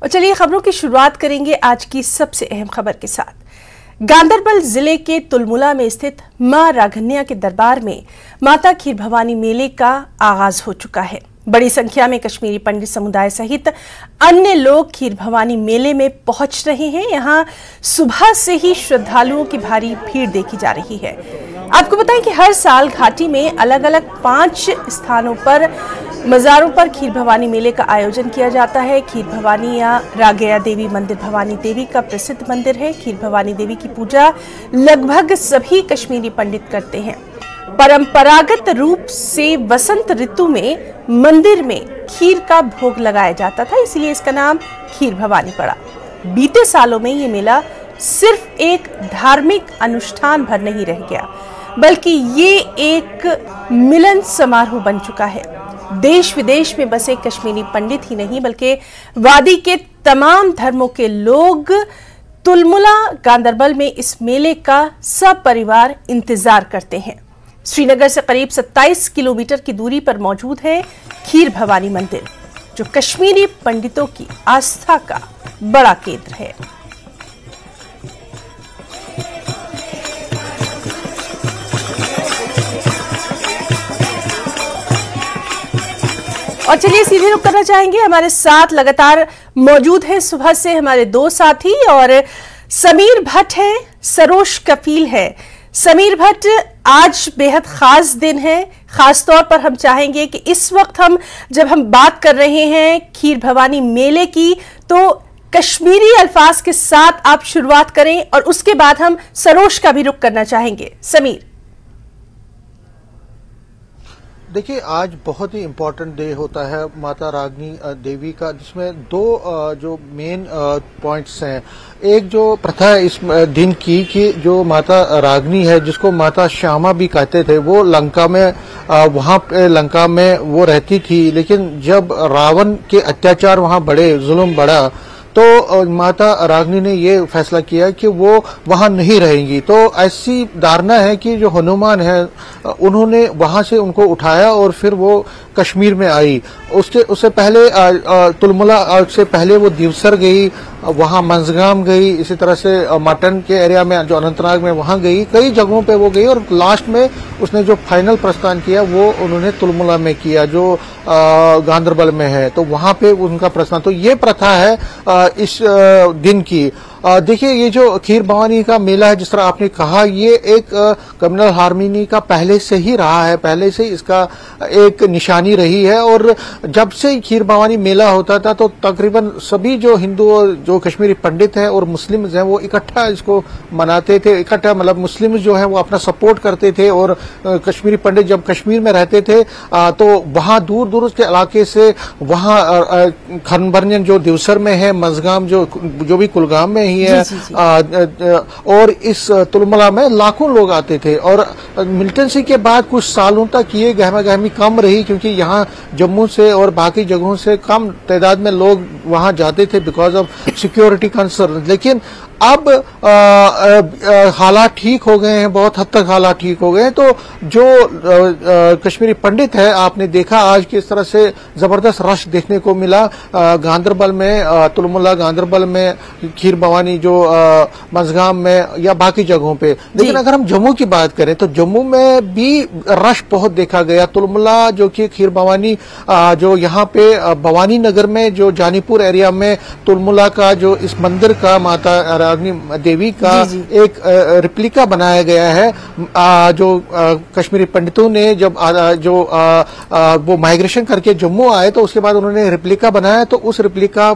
और चलिए खबरों की शुरुआत करेंगे आज की सबसे अहम खबर के साथ। गांदरबल जिले के तुलमुला में स्थित मां राघन्या के दरबार में माता खीर भवानी मेले का आगाज हो चुका है। बड़ी संख्या में कश्मीरी पंडित समुदाय सहित अन्य लोग खीर भवानी मेले में पहुंच रहे हैं। यहां सुबह से ही श्रद्धालुओं की भारी भीड़ देखी जा रही है। आपको बताएं कि हर साल घाटी में अलग अलग 5 स्थानों पर मज़ारों पर खीर भवानी मेले का आयोजन किया जाता है। खीर भवानी या रागया देवी मंदिर भवानी देवी का प्रसिद्ध मंदिर है। खीर भवानी देवी की पूजा लगभग सभी कश्मीरी पंडित करते हैं। परंपरागत रूप से वसंत ऋतु में मंदिर में खीर का भोग लगाया जाता था, इसलिए इसका नाम खीर भवानी पड़ा। बीते सालों में ये मेला सिर्फ एक धार्मिक अनुष्ठान भर नहीं रह गया, बल्कि ये एक मिलन समारोह बन चुका है। देश विदेश में बसे कश्मीरी पंडित ही नहीं, बल्कि वादी के तमाम धर्मों के लोग तुलमुला गांदरबल में इस मेले का सपरिवार इंतजार करते हैं। श्रीनगर से करीब 27 किलोमीटर की दूरी पर मौजूद है खीर भवानी मंदिर, जो कश्मीरी पंडितों की आस्था का बड़ा केंद्र है। और चलिए सीधे रुक करना चाहेंगे, हमारे साथ लगातार मौजूद है सुबह से हमारे 2 साथी, और समीर भट्ट है, सरोज कफील है। समीर भट्ट, आज बेहद खास दिन है। खास तौर पर हम चाहेंगे कि इस वक्त जब हम बात कर रहे हैं खीर भवानी मेले की, तो कश्मीरी अल्फाज के साथ आप शुरुआत करें और उसके बाद हम सरोज का भी रुख करना चाहेंगे। समीर, देखिए, आज बहुत ही इम्पोर्टेंट डे होता है माता रागनी देवी का, जिसमें 2 जो मेन पॉइंट्स हैं। एक जो प्रथा है इस दिन की कि जो माता रागनी है, जिसको माता श्यामा भी कहते थे, वो लंका में वहां पे लंका में वो रहती थी। लेकिन जब रावण के अत्याचार वहां बढ़े, जुल्म बढ़ा, तो माता रागनी ने ये फैसला किया कि वो वहां नहीं रहेंगी। तो ऐसी धारणा है कि जो हनुमान है, उन्होंने वहां से उनको उठाया और फिर वो कश्मीर में आई। उससे पहले तुलमुला से पहले वो दिवसर गई, वहां मंजगाम गई, इसी तरह से मटन के एरिया में जो अनंतनाग में वहां गई, कई जगहों पे वो गई, और लास्ट में उसने जो फाइनल प्रस्थान किया वो उन्होंने तुलमुला में किया, जो गांदरबल में है। तो वहां पे उनका प्रस्थान, तो ये प्रथा है इस दिन की। देखिए, ये जो खीर भवानी का मेला है, जिस तरह आपने कहा, ये एक कम्युनल हार्मनी का पहले से ही रहा है, पहले से इसका एक निशानी रही है। और जब से खीर भवानी मेला होता था, तो तकरीबन सभी जो हिंदू और जो कश्मीरी पंडित हैं और मुस्लिम हैं, वो इकट्ठा इसको मनाते थे। इकट्ठा मतलब मुस्लिम जो है वो अपना सपोर्ट करते थे, और कश्मीरी पंडित जब कश्मीर में रहते थे तो वहां दूर दूर के इलाके से वहां खनबरनियन जो दिवसर में है, मजगाम जो भी कुलगाम में ही है, और इस तुलमुला में लाखों लोग आते थे। और मिलिटेंसी के बाद कुछ सालों तक ये गहमा-गहमी कम रही, क्योंकि यहाँ जम्मू से और बाकी जगहों से कम तादाद में लोग वहां जाते थे बिकॉज ऑफ सिक्योरिटी कंसर्न। लेकिन अब हालात ठीक हो गए हैं, बहुत हद तक हालात ठीक हो गए हैं। तो जो कश्मीरी पंडित है, आपने देखा आज किस तरह से जबरदस्त रश देखने को मिला गांदरबल में, तुलमुला गांदरबल में, खीर भवानी जो मंजगाम में या बाकी जगहों पे। लेकिन अगर हम जम्मू की बात करें तो जम्मू में भी रश बहुत देखा गया। तुलमुला जो कि खीर भवानी जो यहाँ पे भवानी नगर में जो जानीपुर एरिया में तुलमुला का जो इस मंदिर का माता रागनी देवी का एक रिप्लिका बनाया गया है, जो कश्मीरी पंडितों ने जब वो माइग्रेशन करके जम्मू आए तो उसके बाद उन्होंने रिप्लिका बनाया। तो उस रिप्लिका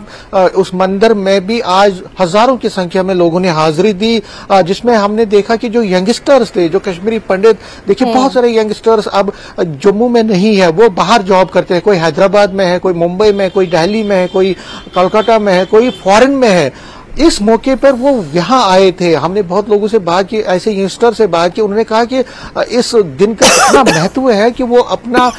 उस मंदिर में भी आज हजारों की संख्या में लोगों ने हाजिरी दी, जिसमें हमने देखा कि जो यंगस्टर्स थे, जो कश्मीरी पंडित, देखिए बहुत सारे यंगस्टर्स अब जम्मू में नहीं है, वो बाहर जॉब करते हैं। कोई हैदराबाद में है, कोई मुंबई में, कोई दिल्ली में है, कोई कोलकाता में है, कोई फॉरेन में है। इस मौके पर वो यहाँ आए थे। हमने बहुत लोगों से बात की, ऐसे यंगस्टर से बात की, उन्होंने कहा कि इस दिन का इतना महत्व है कि वो अपना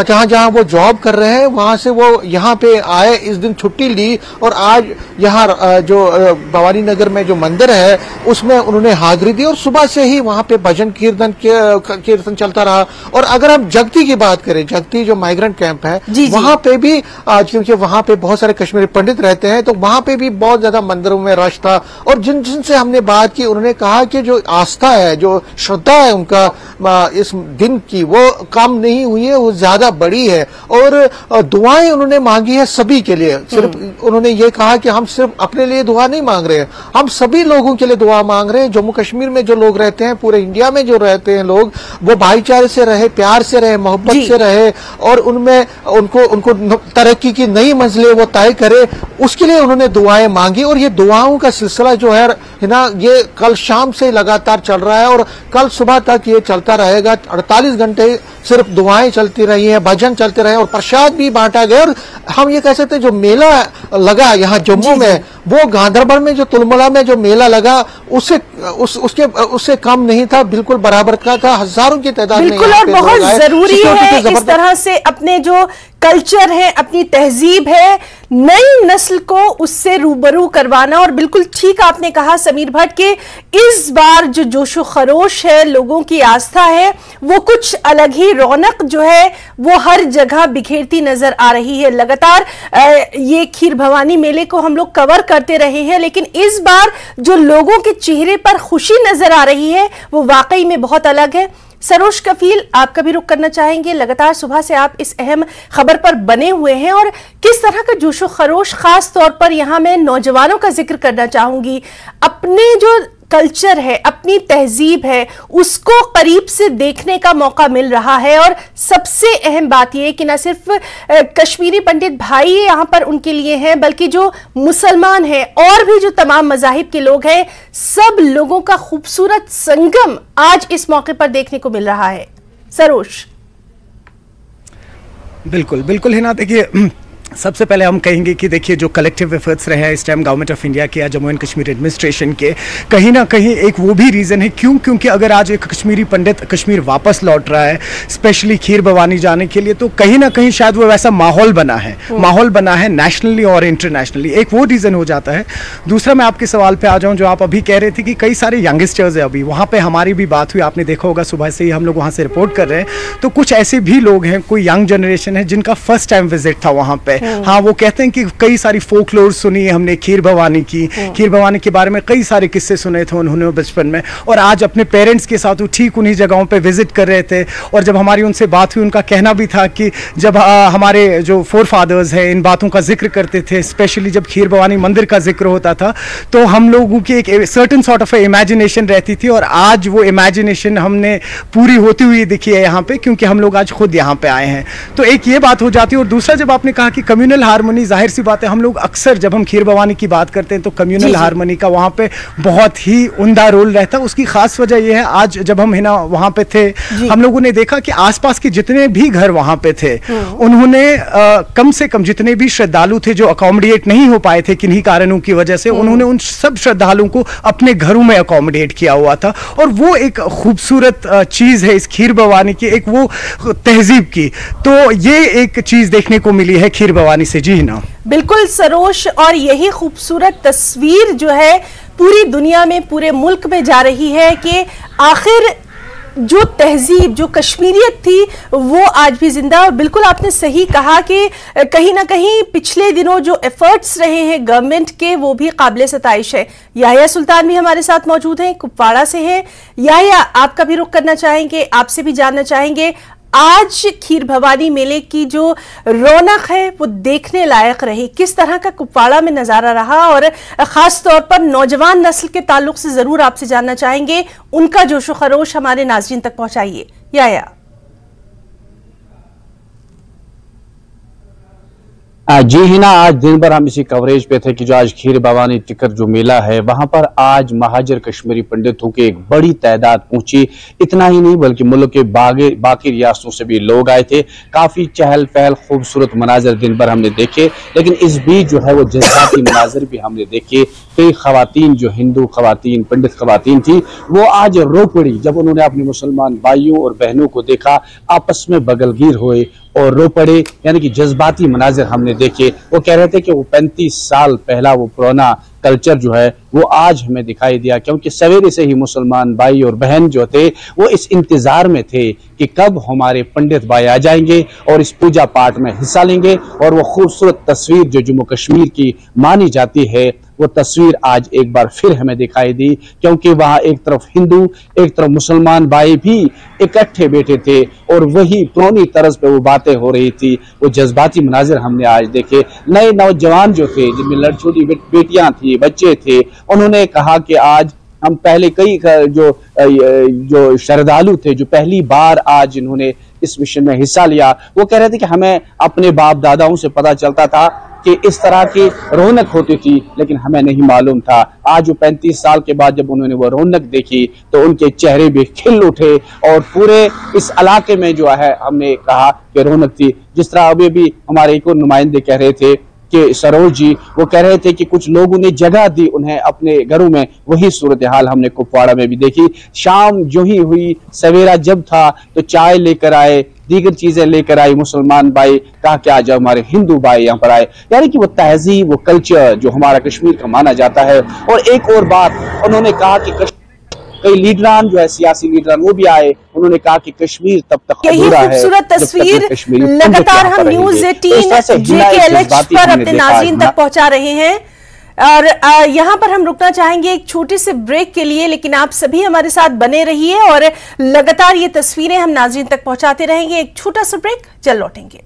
जहाँ जहाँ वो जॉब कर रहे हैं वहां से वो यहाँ पे आए, इस दिन छुट्टी ली और आज यहाँ जो भवानी नगर में जो मंदिर है उसमें उन्होंने हाजिरी दी और सुबह से ही वहां पे भजन कीर्तन चलता रहा। और अगर हम जगती की बात करें, जगती जो माइग्रेंट कैंप है वहां पे भी आज, क्योंकि वहां पे बहुत सारे कश्मीरी पंडित रहते हैं, तो वहां पे भी बहुत ज्यादा मंदिरों में रश था। और जिनसे हमने बात की उन्होंने कहा कि जो आस्था है, जो श्रद्धा है उनका इस दिन की, वो कम नहीं हुई है, वो ज्यादा बड़ी है। और दुआएं उन्होंने मांगी है सभी के लिए। सिर्फ उन्होंने ये कहा कि हम सिर्फ अपने लिए दुआ नहीं मांग रहे हैं, हम सभी लोगों के लिए दुआ मांग रहे हैं। जम्मू कश्मीर में जो लोग रहते हैं, पूरे इंडिया में जो रहते हैं लोग, वो भाईचारे से रहे, प्यार से रहे, मोहब्बत से रहे और उनमें उनको तरक्की की नई मंजिलें वो तय करे, उसके लिए उन्होंने दुआएं मांगी। और ये दुआओं का सिलसिला जो है ना, ये कल शाम से लगातार चल रहा है और कल सुबह तक ये चलता रहेगा। 48 घंटे सिर्फ दुआएं चलती रही हैं, भजन चलते रहे और प्रसाद भी बांटा गया। और हम ये कह सकते हैं जो मेला लगा यहाँ जम्मू में, वो गांधरबल में जो तुलमुला में जो मेला लगा उससे कम नहीं था, बिल्कुल बराबर का था। हजारों की तादाद में बिल्कुल। और बहुत जरूरी है इस तरह से अपने जो कल्चर है, अपनी तहजीब है, नई नस्ल को उससे रूबरू करवाना। और बिल्कुल ठीक आपने कहा समीर भट्ट के, इस बार जो जोशो खरोश है, लोगों की आस्था है, वो कुछ अलग ही रौनक जो है वो हर जगह बिखेरती नजर आ रही है। लगातार ये खीर भवानी मेले को हम लोग कवर करते रहे हैं, लेकिन इस बार जो लोगों के चेहरे पर खुशी नजर आ रही है वो वाकई में बहुत अलग है। सरोज कफील, आपका भी रुख करना चाहेंगे। लगातार सुबह से आप इस अहम खबर पर बने हुए हैं और किस तरह का जोशो खरोश, खास तौर पर यहां मैं नौजवानों का जिक्र करना चाहूंगी, अपने जो कल्चर है, अपनी तहजीब है, उसको करीब से देखने का मौका मिल रहा है। और सबसे अहम बात यह कि न सिर्फ कश्मीरी पंडित भाई यहां पर उनके लिए हैं, बल्कि जो मुसलमान हैं और भी जो तमाम मजाहिब के लोग हैं, सब लोगों का खूबसूरत संगम आज इस मौके पर देखने को मिल रहा है। सरोज। बिल्कुल बिल्कुल है ना। देखिए, सबसे पहले हम कहेंगे कि देखिए जो कलेक्टिव एफर्ट्स रहे हैं इस टाइम गवर्नमेंट ऑफ इंडिया के या जम्मू एंड कश्मीर एडमिनिस्ट्रेशन के, कहीं ना कहीं एक वो भी रीज़न है क्योंकि अगर आज एक कश्मीरी पंडित कश्मीर वापस लौट रहा है स्पेशली खीर भवानी जाने के लिए, तो कहीं ना कहीं शायद वो वैसा माहौल बना है नेशनली और इंटरनेशनली, एक वो रीज़न हो जाता है। दूसरा, मैं आपके सवाल पर आ जाऊँ जो आप अभी कह रहे थे कि कई सारे यंगस्टर्स है अभी वहाँ पर, हमारी भी बात हुई, आपने देखा होगा सुबह से ही हम लोग वहाँ से रिपोर्ट कर रहे हैं, तो कुछ ऐसे भी लोग हैं, कोई यंग जनरेशन है जिनका फर्स्ट टाइम विजिट था वहाँ पे। हाँ, वो कहते हैं कि कई सारी फोकलोर सुनी है हमने खीर भवानी की, खीर भवानी के बारे में कई सारे किस्से सुने थे उन्होंने बचपन में, और आज अपने पेरेंट्स के साथ वो ठीक उन्हीं जगहों पे विजिट कर रहे थे। और जब हमारी उनसे बात हुई, उनका कहना भी था कि जब हमारे जो फोर फादर्स हैं इन बातों का जिक्र करते थे, स्पेशली जब खीर भवानी मंदिर का जिक्र होता था, तो हम लोगों की एक सर्टेन सॉर्ट ऑफ इमेजिनेशन रहती थी, और आज वो इमेजिनेशन हमने पूरी होती हुई दिखी है यहाँ पे, क्योंकि हम लोग आज खुद यहाँ पे आए हैं। तो एक ये बात हो जाती है। और दूसरा, जब आपने कहा कि कम्युनल हार्मनी, जाहिर सी बात है, हम लोग अक्सर जब हम खीर भवानी की बात करते हैं तो कम्युनल हार्मनी का वहाँ पे बहुत ही उम्दा रोल रहता है। उसकी खास वजह यह है, आज जब हम है ना वहाँ पे थे, हम लोगों ने देखा कि आसपास के जितने भी घर वहाँ पे थे, उन्होंने कम से कम जितने भी श्रद्धालु थे जो अकोमोडेट नहीं हो पाए थे किन्हीं कारणों की वजह से, उन्होंने उन सब श्रद्धालुओं को अपने घरों में अकोमोडेट किया हुआ था। और वो एक खूबसूरत चीज है इस खीर भवानी की, एक वो तहजीब की। तो ये एक चीज देखने को मिली है खीर भवानी से। जी ना, बिल्कुल सरोज, और यही खूबसूरत तस्वीर जो है पूरी दुनिया में, पूरे मुल्क में जा रही है कि आखिर जो तहजीब, जो कश्मीरियत थी, वो आज भी जिंदा। और बिल्कुल आपने सही कहा कि कहीं ना कहीं पिछले दिनों जो एफर्ट्स रहे हैं गवर्नमेंट के, वो भी काबिल सताइश है। याया सुल्तान भी हमारे साथ मौजूद हैं, कुपवाड़ा से हैं। याया, आपका भी रुख करना चाहेंगे, आपसे भी जानना चाहेंगे, आज खीर भवानी मेले की जो रौनक है वो देखने लायक रही, किस तरह का कुपवाड़ा में नजारा रहा, और खास तौर पर नौजवान नस्ल के ताल्लुक से जरूर आपसे जानना चाहेंगे, उनका जोशो खरोश हमारे नाज़रीन तक पहुंचाइए। याया। जी हिना, आज दिन भर हम इसी कवरेज पे थे कि जो आज खीर भवानी टिकर जो मेला है वहां पर आज महाजर कश्मीरी पंडितों की एक बड़ी तादाद पहुंची। इतना ही नहीं बल्कि मुल्क के बाकी रियासतों से भी लोग आए थे। काफी चहल पहल खूबसूरत मनाजर दिन भर हमने देखे, लेकिन इस बीच जो है वो जज्बाती मनाजर भी हमने देखे। कई खवातीन जो हिंदू खवातीन पंडित खवातीन थी वो आज रो पड़ी जब उन्होंने अपने मुसलमान भाइयों और बहनों को देखा, आपस में बगलगीर हुए और रो पड़े, यानी कि जज्बाती मनाजिर हमने देखे। वो कह रहे थे कि वो 35 साल पहला वो पुराना कल्चर जो है वो आज हमें दिखाई दिया, क्योंकि सवेरे से ही मुसलमान भाई और बहन जो थे वो इस इंतजार में थे कि कब हमारे पंडित भाई आ जाएंगे और इस पूजा पाठ में हिस्सा लेंगे। और वो खूबसूरत तस्वीर जो जम्मू कश्मीर की मानी जाती है वो तस्वीर आज एक बार फिर हमें दिखाई दी, क्योंकि वहां एक तरफ हिंदू एक तरफ मुसलमान भाई भी इकट्ठे बैठे थे और वही पुरानी तर्ज पे वो बातें हो रही थी। वो जज्बाती मनाजिर हमने आज देखे। नए नौजवान जो थे जिनमें छोटी बेटियां थी, बच्चे थे, उन्होंने कहा कि आज हम पहले कई जो श्रद्धालु थे जो पहली बार आज इन्होंने इस मिशन में हिस्सा लिया, वो कह रहे थे कि हमें अपने बाप दादाओं से पता चलता था कि इस तरह की रौनक होती थी, लेकिन हमें नहीं मालूम था। आज वो 35 साल के बाद जब उन्होंने वो रौनक देखी तो उनके चेहरे भी खिल उठे और पूरे इस इलाके में जो है हमने कहा कि रौनक थी। जिस तरह अभी भी हमारे एक और नुमाइंदे कह रहे थे कि सरोज जी, वो कह रहे थे कि कुछ लोगों ने जगह दी उन्हें अपने घरों में, वही सूरत हाल हमने कुपवाड़ा में भी देखी। शाम जो ही हुई, सवेरा जब था तो चाय लेकर आए, दीगर चीजें लेकर आई मुसलमान भाई, कहा कि आज हमारे हिंदू भाई यहाँ पर आए, यानी कि वो तहजीब वो कल्चर जो हमारा कश्मीर का माना जाता है। और एक और बात उन्होंने कहा कि कई लीडरान जो है सियासी लीडरान वो भी आए, उन्होंने कहा कि कश्मीर तब तक यही खूबसूरत तस्वीर लगातार हम न्यूज़ 18 JKLH पर अपने नाज़रीन तक पहुंचा रहे हैं। और यहाँ पर हम रुकना चाहेंगे एक छोटे से ब्रेक के लिए, लेकिन आप सभी हमारे साथ बने रहिए और लगातार ये तस्वीरें हम नाज़रीन तक पहुंचाते रहेंगे। एक छोटा सा ब्रेक, जल्द लौटेंगे।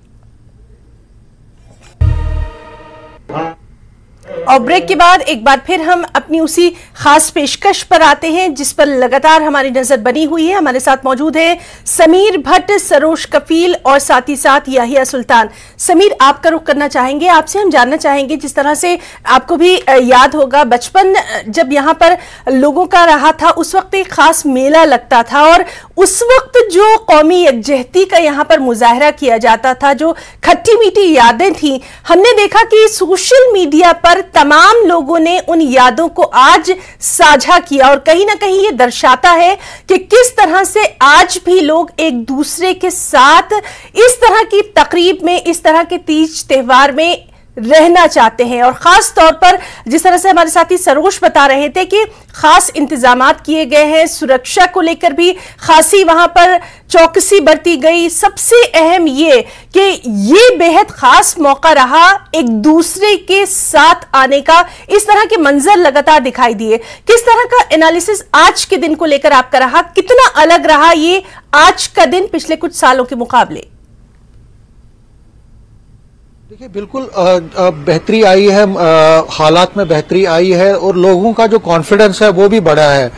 और ब्रेक के बाद एक बार फिर हम अपनी उसी खास पेशकश पर आते हैं जिस पर लगातार हमारी नजर बनी हुई है। हमारे साथ मौजूद है समीर भट्ट, सरोज कफील और साथ ही साथ याहिया सुल्तान। समीर, आपका रुख करना चाहेंगे, आपसे हम जानना चाहेंगे, जिस तरह से आपको भी याद होगा बचपन जब यहाँ पर लोगों का रहा था उस वक्त एक खास मेला लगता था और उस वक्त जो कौमी यकजहती का यहाँ पर मुजाहरा किया जाता था, जो खट्टी मीठी यादें थी, हमने देखा कि सोशल मीडिया पर तमाम लोगों ने उन यादों को आज साझा किया और कहीं ना कहीं ये दर्शाता है कि किस तरह से आज भी लोग एक दूसरे के साथ इस तरह की तकरीब में, इस तरह के तीज त्योहार में रहना चाहते हैं। और खास तौर पर जिस तरह से हमारे साथी सरोज बता रहे थे कि खास इंतजामात किए गए हैं, सुरक्षा को लेकर भी खासी वहां पर चौकसी बरती गई। सबसे अहम ये कि ये बेहद खास मौका रहा एक दूसरे के साथ आने का। इस तरह के मंजर लगातार दिखाई दिए। किस तरह का एनालिसिस आज के दिन को लेकर आपका रहा? कितना अलग रहा ये आज का दिन पिछले कुछ सालों के मुकाबले? देखिए, बिल्कुल बेहतरी आई है, हालात में बेहतरी आई है और लोगों का जो कॉन्फिडेंस है वो भी बढ़ा है।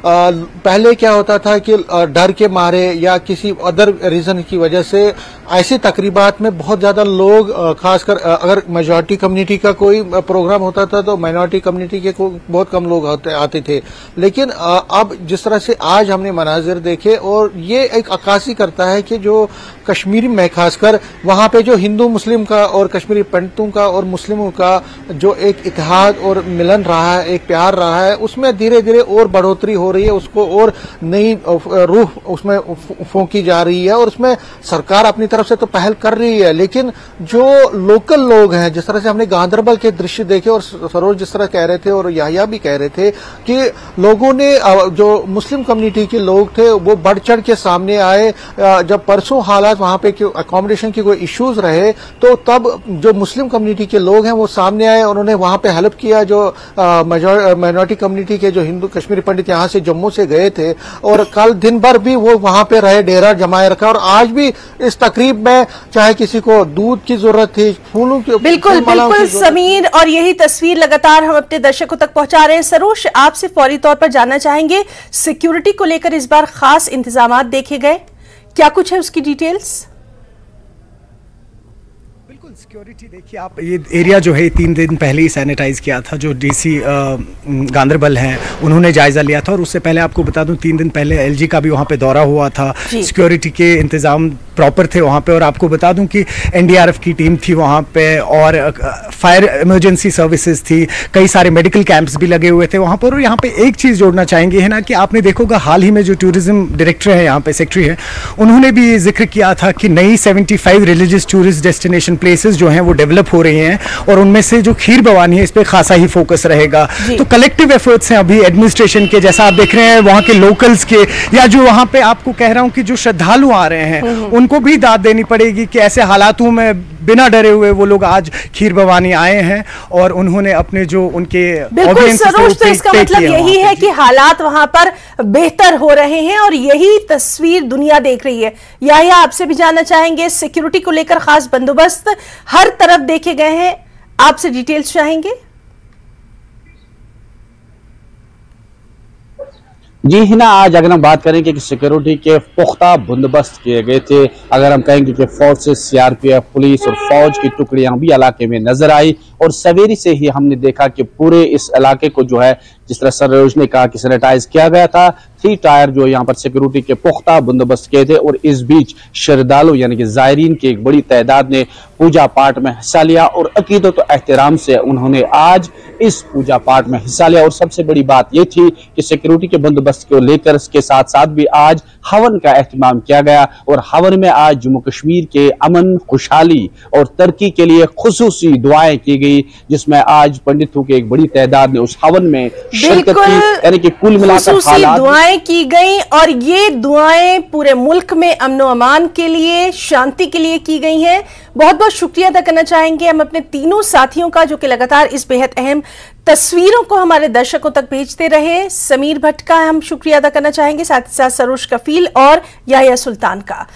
पहले क्या होता था कि डर के मारे या किसी अदर रीजन की वजह से ऐसी तकरीबात में बहुत ज्यादा लोग, खासकर अगर मेजॉरिटी कम्युनिटी का कोई प्रोग्राम होता था तो माइनॉरिटी कम्युनिटी के बहुत कम लोग आते थे। लेकिन अब जिस तरह से आज हमने मनाजिर देखे और ये एक अक्कासी करता है कि जो कश्मीर में खासकर वहां पे जो हिंदू मुस्लिम का और कश्मीरी पंडितों का और मुस्लिमों का जो एक इतिहाद और मिलन रहा है, एक प्यार रहा है, उसमें धीरे धीरे और बढ़ोतरी हो रही है, उसको और नई रूह उसमें फूंकी जा रही है और उसमें सरकार अपनी तरफ से तो पहल कर रही है। लेकिन जो लोकल लोग हैं, जिस तरह से हमने गांधरबल के दृश्य देखे और सरोज जिस तरह कह रहे थे और याहिया भी कह रहे थे कि लोगों ने, जो मुस्लिम कम्युनिटी के लोग थे वो बढ़ चढ़ के सामने आए। जब परसों हालात वहां पे अकोमोडेशन के कोई इश्यूज रहे तो तब जो मुस्लिम कम्युनिटी के लोग हैं वो सामने आए, उन्होंने वहां पे हेल्प किया। जो माइनॉरिटी कम्युनिटी के जो हिंदू कश्मीरी पंडित यहाँ से जम्मू से गए थे और कल दिन भर भी वो वहां पे रहे, डेरा जमाए रखा और आज भी इस तकरीब में चाहे किसी को दूध की जरूरत थी, फूलों की, बिल्कुल बिल्कुल समीर, और यही तस्वीर लगातार हम अपने दर्शकों तक पहुंचा रहे हैं। सरोज, आपसे फौरी तौर पर जानना चाहेंगे, सिक्योरिटी को लेकर इस बार खास इंतजाम देखे गए, क्या कुछ है उसकी डिटेल्स? सिक्योरिटी देखिए, आप ये एरिया जो है 3 दिन पहले ही सैनिटाइज किया था। जो डीसी गांदरबल हैं उन्होंने जायजा लिया था, और उससे पहले आपको बता दूं 3 दिन पहले एलजी का भी वहाँ पे दौरा हुआ था। सिक्योरिटी के इंतजाम प्रॉपर थे वहाँ पे, और आपको बता दूं कि एनडीआरएफ की टीम थी वहाँ पे, और फायर इमरजेंसी सर्विसेज थी, कई सारे मेडिकल कैंप्स भी लगे हुए थे वहाँ पर। और यहाँ पे एक चीज़ जोड़ना चाहेंगे है ना कि आपने देखोगा हाल ही में जो टूरिज्म डायरेक्टर है यहाँ पे, सेक्रेटरी है, उन्होंने भी ये जिक्र किया था कि नई 75 रिलीजियस टूरिस्ट डेस्टिनेशन प्लेसेस जो हैं वो डेवलप हो रही हैं, और उनमें से जो खीर भवानी है इस पे खासा ही फोकस रहेगा। तो कलेक्टिव एफर्ट्स हैं अभी एडमिनिस्ट्रेशन के, जैसा आप देख रहे हैं वहाँ के लोकल्स के, या जो वहाँ पे आपको कह रहा हूँ कि जो श्रद्धालु आ रहे हैं उनको भी दाद देनी पड़ेगी कि ऐसे हालातों में बिना डरे हुए वो लोग आज खीर भवानी आए हैं, और उन्होंने अपने जो उनके बिल्कुल सरोज, तो इसका मतलब यही है कि हालात वहां पर बेहतर हो रहे हैं, और यही तस्वीर दुनिया देख रही है। या आपसे भी जानना चाहेंगे, सिक्योरिटी को लेकर खास बंदोबस्त हर तरफ देखे गए हैं, आपसे डिटेल्स चाहेंगे। जी हिना, आज अगर हम बात करें कि सिक्योरिटी के पुख्ता बंदोबस्त किए गए थे, अगर हम कहेंगे कि फोर्सेस, सीआरपीएफ, पुलिस और फौज की टुकड़ियां भी इलाके में नजर आई, और सवेरे से ही हमने देखा कि पूरे इस इलाके को जो है, जिस तरह सरोज ने कहा कि सैनिटाइज किया गया था, 3 टायर जो यहाँ पर सिक्योरिटी के पुख्ता बंदोबस्त किए थे। और इस बीच श्रद्धालु यानी कि जायरीन की एक बड़ी तादाद ने पूजा पाठ में हिस्सा लिया, और अकीदत और एहतराम से उन्होंने आज इस पूजा पाठ में हिस्सा लिया। और सबसे बड़ी बात यह थी कि सिक्योरिटी के बंदोबस्त को लेकर इसके साथ साथ भी आज हवन का एहतमाम किया गया, और हवन में आज जम्मू कश्मीर के अमन, खुशहाली और तरक्की के लिए खुसूसी दुआएं की गई, जिसमें आज पंडितों की एक बड़ी तादाद ने उस हवन में शिरकत की। यानी कि कुल मिलाकर हालात दुआएं की गई, और ये दुआएं पूरे मुल्क में अमन व अमान के लिए, शांति के लिए की गई हैं। बहुत बहुत शुक्रिया अदा करना चाहेंगे हम अपने तीनों साथियों का, जो कि लगातार इस बेहद अहम तस्वीरों को हमारे दर्शकों तक भेजते रहे। समीर भट्ट का हम शुक्रिया अदा करना चाहेंगे, साथ ही साथ सरोज कफील और याहिया सुल्तान का।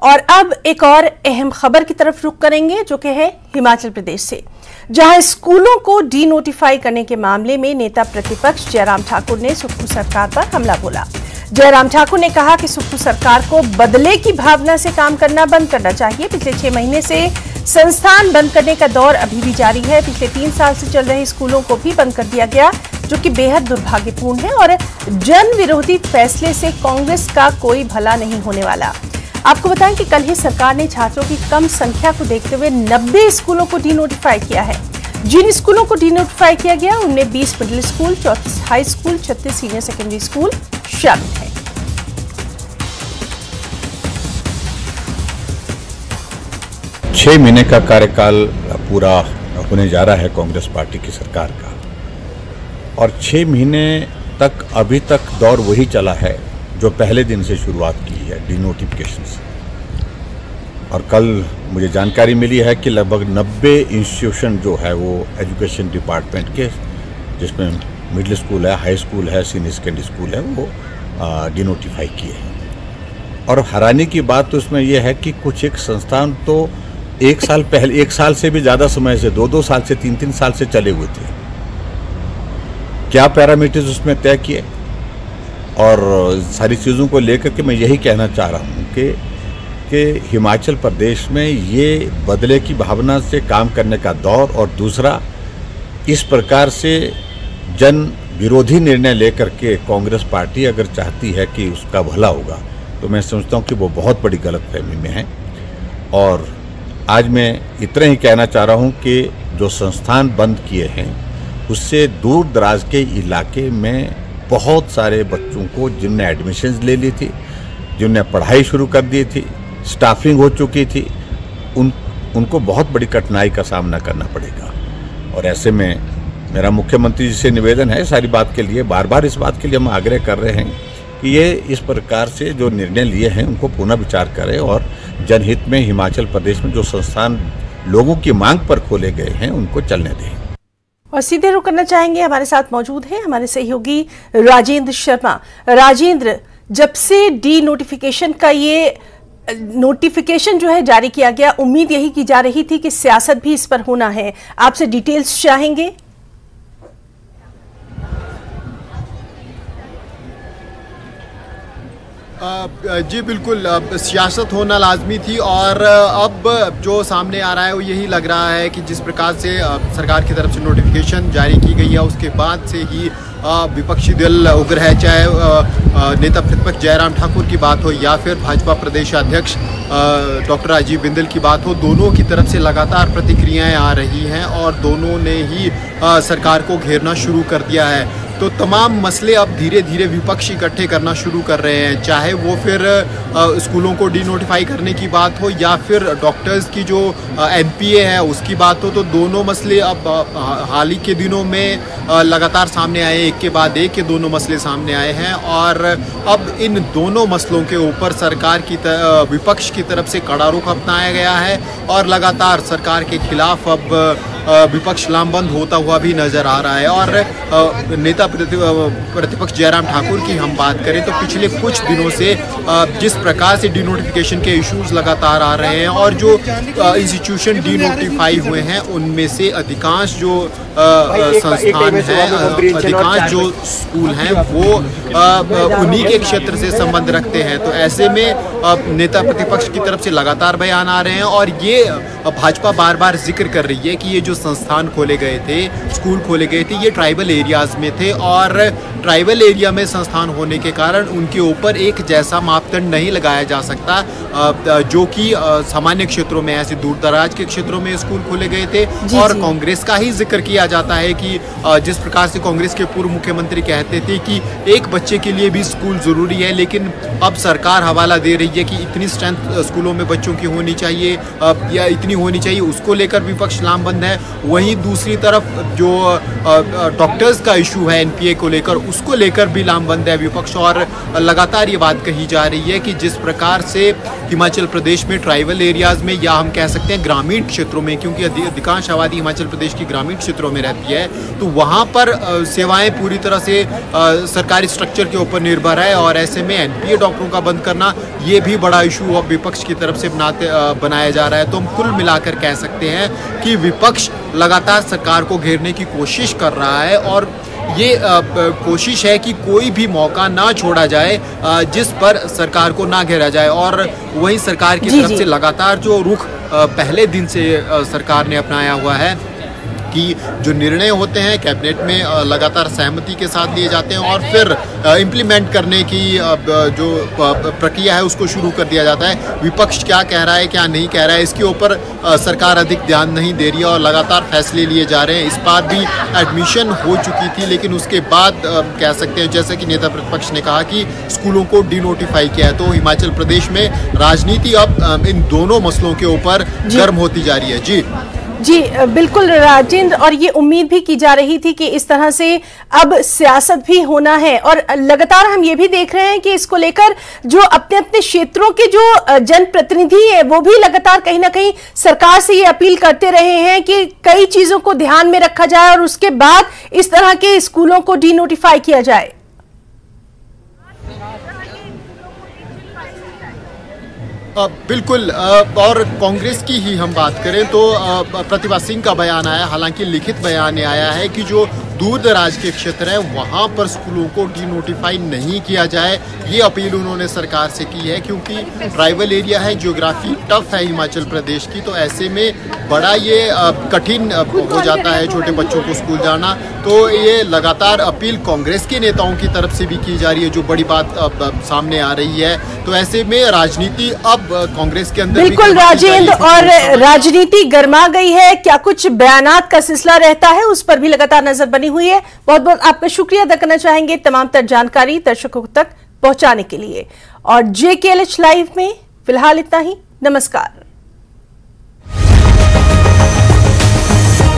और अब एक और अहम खबर की तरफ रुख करेंगे, जो कि है हिमाचल प्रदेश से, जहां स्कूलों को डी नोटिफाई करने के मामले में नेता प्रतिपक्ष जयराम ठाकुर ने सुप्रीम सरकार पर हमला बोला। जयराम ठाकुर ने कहा कि सुप्रीम सरकार को बदले की भावना से काम करना बंद करना चाहिए। पिछले 6 महीने से संस्थान बंद करने का दौर अभी भी जारी है। पिछले 3 साल से चल रहे स्कूलों को भी बंद कर दिया गया, जो कि बेहद दुर्भाग्यपूर्ण है, और जन विरोधी फैसले से कांग्रेस का कोई भला नहीं होने वाला। आपको बताएं कि कल ही सरकार ने छात्रों की कम संख्या को देखते हुए 90 स्कूलों को डी नोटिफाई किया है। जिन स्कूलों को डी नोटिफाई किया गया उनमें 20 middle school, 34 high school, 36 senior secondary school शामिल है। 6 महीने का कार्यकाल पूरा होने जा रहा है कांग्रेस पार्टी की सरकार का, और 6 महीने तक अभी तक दौर वही चला है जो पहले दिन से शुरुआत की है, डिनोटिफिकेशन से। और कल मुझे जानकारी मिली है कि लगभग 90 इंस्टीट्यूशन जो है वो एजुकेशन डिपार्टमेंट के, जिसमें मिडिल स्कूल है, हाई स्कूल है, सीनियर सेकेंडरी स्कूल है, वो डिनोटिफाई किए हैं। और हैरानी की बात तो इसमें यह है कि कुछ एक संस्थान तो 1 साल पहले, 1 साल से भी ज़्यादा समय से, 2-2 साल से, 3-3 साल से चले हुए थे। क्या पैरामीटर्स उसमें तय किए, और सारी चीज़ों को लेकर के मैं यही कहना चाह रहा हूँ कि हिमाचल प्रदेश में ये बदले की भावना से काम करने का दौर, और दूसरा इस प्रकार से जन विरोधी निर्णय लेकर के कांग्रेस पार्टी अगर चाहती है कि उसका भला होगा, तो मैं समझता हूँ कि वो बहुत बड़ी गलतफहमी में है। और आज मैं इतना ही कहना चाह रहा हूँ कि जो संस्थान बंद किए हैं उससे दूर दराज के इलाके में बहुत सारे बच्चों को, जिनने एडमिशन्स ले ली थी, जिनने पढ़ाई शुरू कर दी थी, स्टाफिंग हो चुकी थी, उनको बहुत बड़ी कठिनाई का सामना करना पड़ेगा। और ऐसे में मेरा मुख्यमंत्री जी से निवेदन है, सारी बात के लिए, बार बार इस बात के लिए हम आग्रह कर रहे हैं कि ये इस प्रकार से जो निर्णय लिए हैं उनको पुनः विचार करें, और जनहित में हिमाचल प्रदेश में जो संस्थान लोगों की मांग पर खोले गए हैं उनको चलने दें। और सीधे रुख करना चाहेंगे, हमारे साथ मौजूद हैं हमारे सहयोगी राजेंद्र शर्मा। राजेंद्र, जब से डी नोटिफिकेशन का ये नोटिफिकेशन जो है जारी किया गया, उम्मीद यही की जा रही थी कि सियासत भी इस पर होना है, आपसे डिटेल्स चाहेंगे। जी बिल्कुल, सियासत होना लाजमी थी और अब जो सामने आ रहा है वो यही लग रहा है कि जिस प्रकार से सरकार की तरफ से नोटिफिकेशन जारी की गई है उसके बाद से ही विपक्षी दल उग्र है, चाहे नेता प्रतिपक्ष जयराम ठाकुर की बात हो या फिर भाजपा प्रदेशाध्यक्ष डॉक्टर राजीव बिंदल की बात हो, दोनों की तरफ से लगातार प्रतिक्रियाएं आ रही हैं और दोनों ने ही सरकार को घेरना शुरू कर दिया है। तो तमाम मसले अब धीरे धीरे विपक्ष इकट्ठे करना शुरू कर रहे हैं, चाहे वो फिर स्कूलों को डीनोटिफाई करने की बात हो या फिर डॉक्टर्स की जो एनपीए है उसकी बात हो। तो दोनों मसले अब हाल ही के दिनों में लगातार सामने आए, एक के बाद एक के दोनों मसले सामने आए हैं और अब इन दोनों मसलों के ऊपर सरकार की विपक्ष की तरफ से कड़ा रुख अपनाया गया है और लगातार सरकार के खिलाफ अब विपक्ष लामबंद होता हुआ भी नजर आ रहा है। और नेता प्रतिपक्ष जयराम ठाकुर की हम बात करें तो पिछले कुछ दिनों से जिस प्रकार से डीनोटिफिकेशन के इश्यूज लगातार आ रहे हैं और जो इंस्टीट्यूशन डीनोटिफाई हुए हैं उनमें से अधिकांश जो संस्थान हैं, अधिकांश जो स्कूल हैं वो उन्हीं के क्षेत्र से संबंध रखते हैं। तो ऐसे में नेता प्रतिपक्ष की तरफ से लगातार बयान आ रहे हैं और ये भाजपा बार बार जिक्र कर रही है कि ये जो संस्थान खोले गए थे, स्कूल खोले गए थे, ये ट्राइबल एरियाज में थे और ट्राइबल एरिया में संस्थान होने के कारण उनके ऊपर एक जैसा मापदंड नहीं लगाया जा सकता जो कि सामान्य क्षेत्रों में, ऐसे दूर दराज के क्षेत्रों में स्कूल खोले गए थे। और कांग्रेस का ही जिक्र किया जाता है कि जिस प्रकार से कांग्रेस के पूर्व मुख्यमंत्री कहते थे कि एक बच्चे के लिए भी स्कूल जरूरी है, लेकिन अब सरकार हवाला दे रही है कि इतनी स्ट्रेंथ स्कूलों में बच्चों की होनी चाहिए या इतनी होनी चाहिए, उसको लेकर विपक्ष लामबंद है। वहीं दूसरी तरफ जो डॉक्टर्स का इशू है एनपीए को लेकर, उसको लेकर भी लामबंद है विपक्ष और लगातार ये बात कही जा रही है कि जिस प्रकार से हिमाचल प्रदेश में ट्राइबल एरियाज में या हम कह सकते हैं ग्रामीण क्षेत्रों में, क्योंकि अधिकांश आबादी हिमाचल प्रदेश की ग्रामीण क्षेत्रों में रहती है, तो वहाँ पर सेवाएं पूरी तरह से सरकारी स्ट्रक्चर के ऊपर निर्भर है और ऐसे में एनपीए डॉक्टरों का बंद करना ये भी बड़ा इशू अब विपक्ष की तरफ से बनाया जा रहा है। तो हम कुल मिलाकर कह सकते हैं कि विपक्ष लगातार सरकार को घेरने की कोशिश कर रहा है और ये कोशिश है कि कोई भी मौका ना छोड़ा जाए जिस पर सरकार को ना घेरा जाए। और वहीं सरकार की तरफ से लगातार जो रुख पहले दिन से सरकार ने अपनाया हुआ है कि जो निर्णय होते हैं कैबिनेट में लगातार सहमति के साथ लिए जाते हैं और फिर इम्प्लीमेंट करने की जो प्रक्रिया है उसको शुरू कर दिया जाता है। विपक्ष क्या कह रहा है क्या नहीं कह रहा है इसके ऊपर सरकार अधिक ध्यान नहीं दे रही है और लगातार फैसले लिए जा रहे हैं। इस बार भी एडमिशन हो चुकी थी, लेकिन उसके बाद कह सकते हैं जैसे कि नेता प्रतिपक्ष ने कहा कि स्कूलों को डीनोटिफाई किया है। तो हिमाचल प्रदेश में राजनीति अब इन दोनों मसलों के ऊपर गर्म होती जा रही है। जी बिल्कुल राजेंद्र, और ये उम्मीद भी की जा रही थी कि इस तरह से अब सियासत भी होना है और लगातार हम ये भी देख रहे हैं कि इसको लेकर जो अपने अपने क्षेत्रों के जो जनप्रतिनिधि है वो भी लगातार कहीं ना कहीं सरकार से ये अपील करते रहे हैं कि कई चीजों को ध्यान में रखा जाए और उसके बाद इस तरह के स्कूलों को डीनोटिफाई किया जाए। बिल्कुल, और कांग्रेस की ही हम बात करें तो प्रतिभा सिंह का बयान आया, हालांकि लिखित बयान आया है कि जो दूर दराज के क्षेत्र है वहां पर स्कूलों को डीनोटिफाई नहीं किया जाए। ये अपील उन्होंने सरकार से की है क्योंकि ट्राइबल एरिया है, ज्योग्राफी टफ है हिमाचल प्रदेश की, तो ऐसे में बड़ा ये कठिन हो जाता है छोटे बच्चों को स्कूल जाना। तो ये लगातार अपील कांग्रेस के नेताओं की तरफ से भी की जा रही है, जो बड़ी बात सामने आ रही है। तो ऐसे में राजनीति अब कांग्रेस के अंदर बिल्कुल राजेंद्र, और राजनीति गर्मा गई है, क्या कुछ बयानात का सिलसिला रहता है उस पर भी लगातार नजर बनी हुई है। बहुत बहुत आपका शुक्रिया अदा करना चाहेंगे तमाम तर जानकारी दर्शकों तक पहुंचाने के लिए। और JKLH लाइव में फिलहाल इतना ही। नमस्कार।